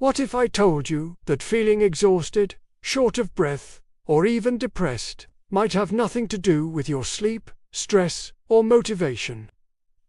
What if I told you that feeling exhausted, short of breath, or even depressed might have nothing to do with your sleep, stress, or motivation?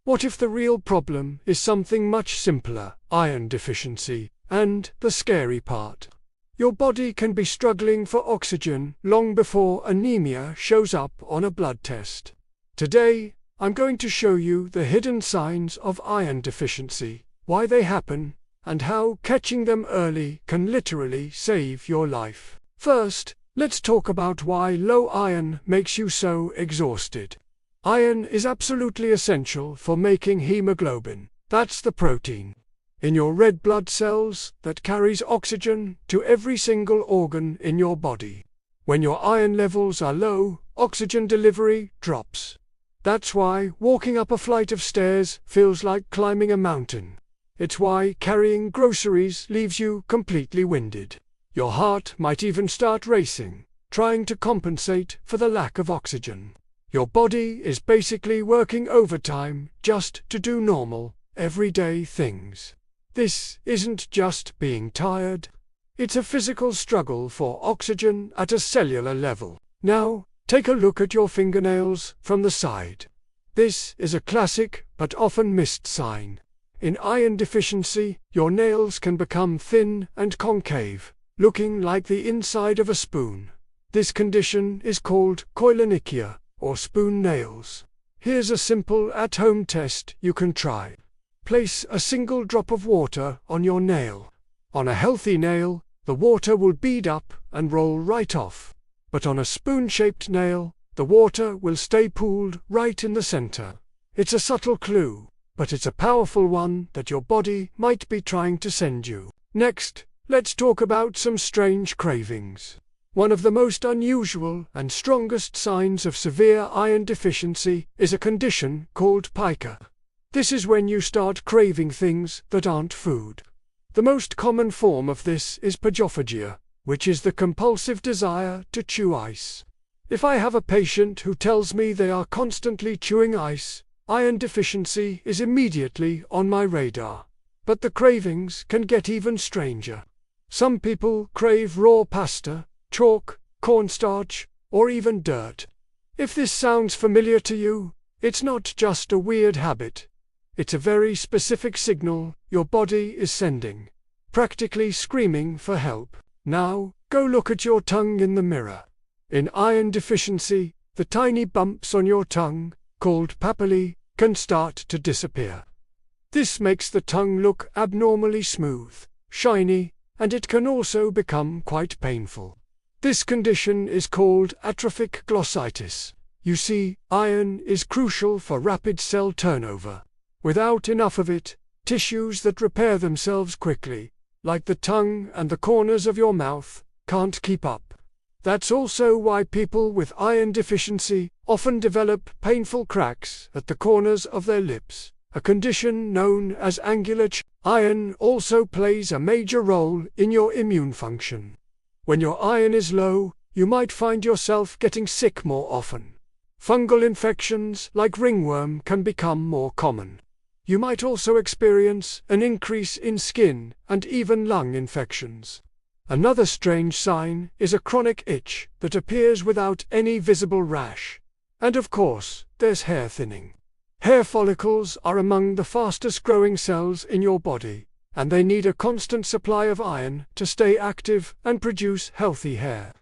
What if the real problem is something much simpler, iron deficiency, and the scary part? Your body can be struggling for oxygen long before anemia shows up on a blood test. Today, I'm going to show you the hidden signs of iron deficiency, why they happen, and how catching them early can literally save your life. First, let's talk about why low iron makes you so exhausted. Iron is absolutely essential for making hemoglobin. That's the protein in your red blood cells that carries oxygen to every single organ in your body. When your iron levels are low, oxygen delivery drops. That's why walking up a flight of stairs feels like climbing a mountain. It's why carrying groceries leaves you completely winded. Your heart might even start racing, trying to compensate for the lack of oxygen. Your body is basically working overtime just to do normal, everyday things. This isn't just being tired. It's a physical struggle for oxygen at a cellular level. Now, take a look at your fingernails from the side. This is a classic but often missed sign. In iron deficiency, your nails can become thin and concave, looking like the inside of a spoon. This condition is called koilonychia, or spoon nails. Here's a simple at-home test you can try. Place a single drop of water on your nail. On a healthy nail, the water will bead up and roll right off. But on a spoon-shaped nail, the water will stay pooled right in the center. It's a subtle clue, but it's a powerful one that your body might be trying to send you. Next, let's talk about some strange cravings. One of the most unusual and strongest signs of severe iron deficiency is a condition called pica. This is when you start craving things that aren't food. The most common form of this is pagophagia, which is the compulsive desire to chew ice. If I have a patient who tells me they are constantly chewing ice, iron deficiency is immediately on my radar. But the cravings can get even stranger. Some people crave raw pasta, chalk, cornstarch, or even dirt. If this sounds familiar to you, it's not just a weird habit. It's a very specific signal your body is sending, practically screaming for help. Now, go look at your tongue in the mirror. In iron deficiency, the tiny bumps on your tongue, called papillae, can start to disappear. This makes the tongue look abnormally smooth, shiny, and it can also become quite painful. This condition is called atrophic glossitis. You see, iron is crucial for rapid cell turnover. Without enough of it, tissues that repair themselves quickly, like the tongue and the corners of your mouth, can't keep up. That's also why people with iron deficiency often develop painful cracks at the corners of their lips, a condition known as angular. Iron also plays a major role in your immune function. When your iron is low, you might find yourself getting sick more often. Fungal infections like ringworm can become more common. You might also experience an increase in skin and even lung infections. Another strange sign is a chronic itch that appears without any visible rash. And of course, there's hair thinning. Hair follicles are among the fastest growing cells in your body, and they need a constant supply of iron to stay active and produce healthy hair.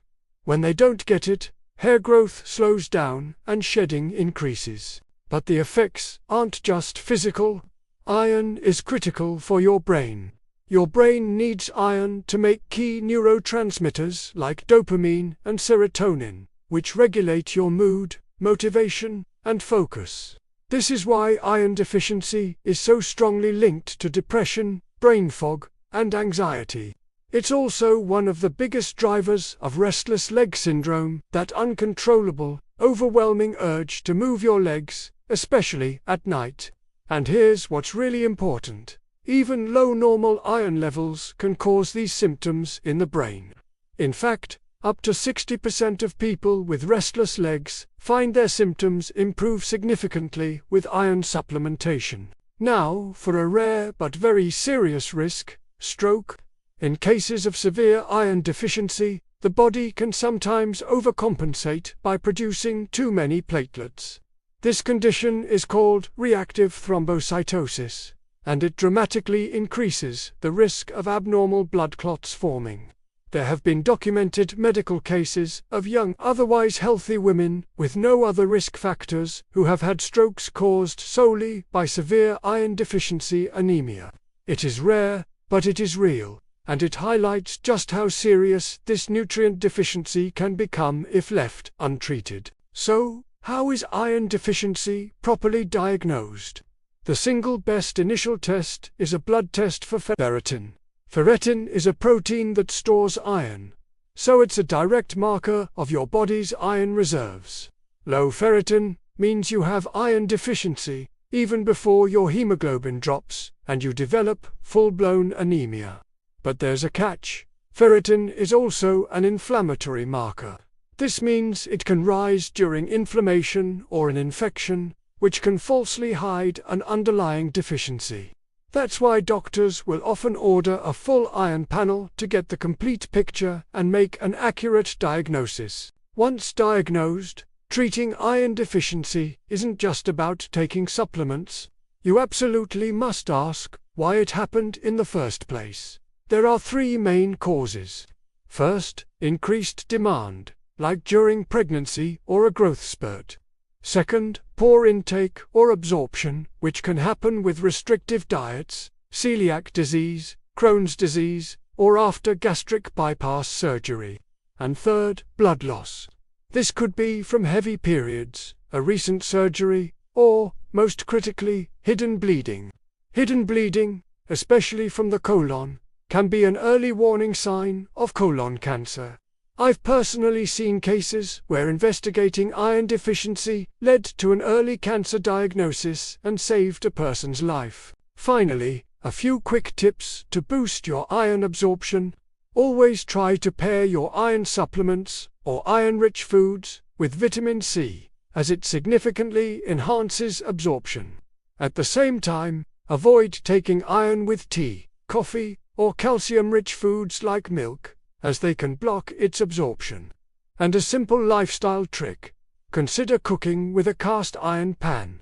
When they don't get it, hair growth slows down and shedding increases. But the effects aren't just physical. Iron is critical for your brain. Your brain needs iron to make key neurotransmitters like dopamine and serotonin, which regulate your mood, motivation, and focus. This is why iron deficiency is so strongly linked to depression, brain fog, and anxiety. It's also one of the biggest drivers of restless leg syndrome, that uncontrollable, overwhelming urge to move your legs, especially at night. And here's what's really important. Even low normal iron levels can cause these symptoms in the brain. In fact, up to 60% of people with restless legs find their symptoms improve significantly with iron supplementation. Now, for a rare but very serious risk, stroke. In cases of severe iron deficiency, the body can sometimes overcompensate by producing too many platelets. This condition is called reactive thrombocytosis, and it dramatically increases the risk of abnormal blood clots forming. There have been documented medical cases of young, otherwise healthy women with no other risk factors who have had strokes caused solely by severe iron deficiency anemia. It is rare, but it is real, and it highlights just how serious this nutrient deficiency can become if left untreated. So, how is iron deficiency properly diagnosed? The single best initial test is a blood test for ferritin. Ferritin is a protein that stores iron, so it's a direct marker of your body's iron reserves. Low ferritin means you have iron deficiency even before your hemoglobin drops and you develop full-blown anemia. But there's a catch. Ferritin is also an inflammatory marker. This means it can rise during inflammation or an infection, which can falsely hide an underlying deficiency. That's why doctors will often order a full iron panel to get the complete picture and make an accurate diagnosis. Once diagnosed, treating iron deficiency isn't just about taking supplements. You absolutely must ask why it happened in the first place. There are three main causes. First, increased demand, like during pregnancy or a growth spurt. Second, poor intake or absorption, which can happen with restrictive diets, celiac disease, Crohn's disease, or after gastric bypass surgery. And third, blood loss. This could be from heavy periods, a recent surgery, or, most critically, hidden bleeding. Hidden bleeding, especially from the colon, can be an early warning sign of colon cancer. I've personally seen cases where investigating iron deficiency led to an early cancer diagnosis and saved a person's life. Finally, a few quick tips to boost your iron absorption. Always try to pair your iron supplements or iron-rich foods with vitamin C, as it significantly enhances absorption. At the same time, avoid taking iron with tea, coffee, or calcium-rich foods like milk, as they can block its absorption. And a simple lifestyle trick: consider cooking with a cast iron pan.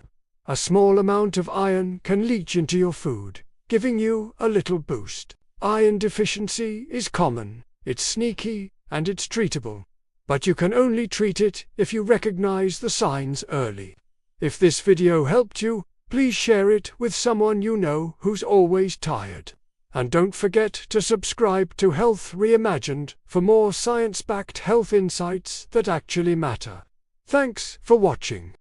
A small amount of iron can leach into your food, giving you a little boost. Iron deficiency is common, it's sneaky, and it's treatable. But you can only treat it if you recognize the signs early. If this video helped you, please share it with someone you know who's always tired. And don't forget to subscribe to Health Reimagined for more science-backed health insights that actually matter. Thanks for watching.